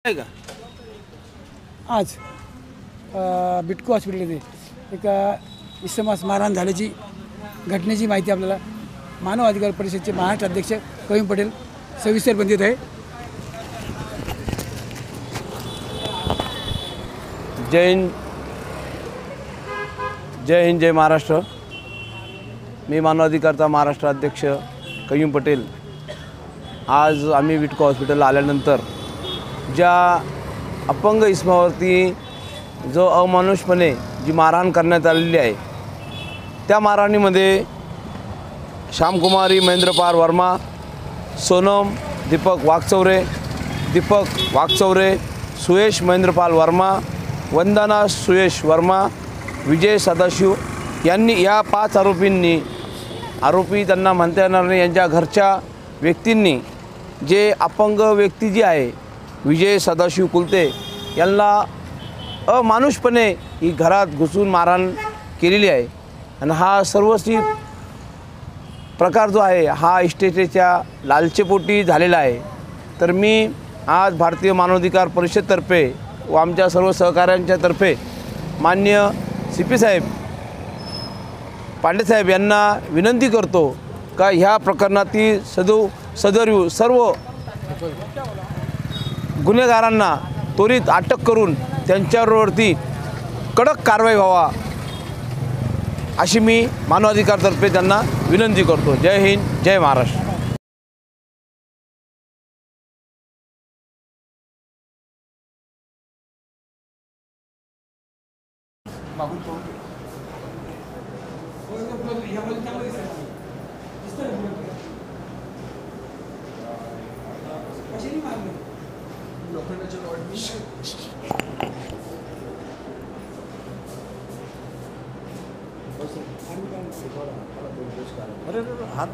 आहे का आज बिटको हॉस्पिटलमध्ये एक इसमास मारहाण झाल्याची घटनेची माहिती आपल्याला मानव अधिकार परिषदेचे महाराष्ट्र अध्यक्ष कवीम पटेल सविस्तर बंदित आहे। जय हिंद जय महाराष्ट्र। मी मानव अधिकारचा महाराष्ट्र अध्यक्ष कवीम पटेल आज आम्ही बिटको हॉस्पिटलला आल्यानंतर ज्या अपंग इसमावरती जो अमानुषपणे जी मारहाण करण्यात आलेली आहे त्या मारहाणीमध्ये श्यामकुमारी महेंद्रपाल वर्मा, सोनम दीपक वाघचौरे, सुयश महेंद्रपाल वर्मा, वंदना सुयश वर्मा, विजय सदाशिव यांनी या 5 आरोपी त्यांना म्हणता येणार नाही, यांच्या घरच्या व्यक्तींनी जे अपंग व्यक्ती जी आहे विजय सदाशिव कुलते यांना अमानुषपणे ही घरात घुसून मारहाण केलेली आहे। आणि हा सर्वस्वी प्रकार जो आहे हा इस्टेटच्या लालचेपोटी झालेला आहे। तर मी आज भारतीय मानवाधिकार परिषदेतर्फे व आमच्या सर्व सहकाऱ्यांच्या तर्फे माननीय CP साहेब पांडे साहेब यांना विनंती करतो का ह्या प्रकरणातील सदरीव सर्व गुन्हेगारांना त्वरित अटक करून त्यांच्यावरती कडक कारवाई व्हावा अशी मी मानवाधिकारतर्फे त्यांना विनंती करतो। जय हिंद जय महाराष्ट्र। हात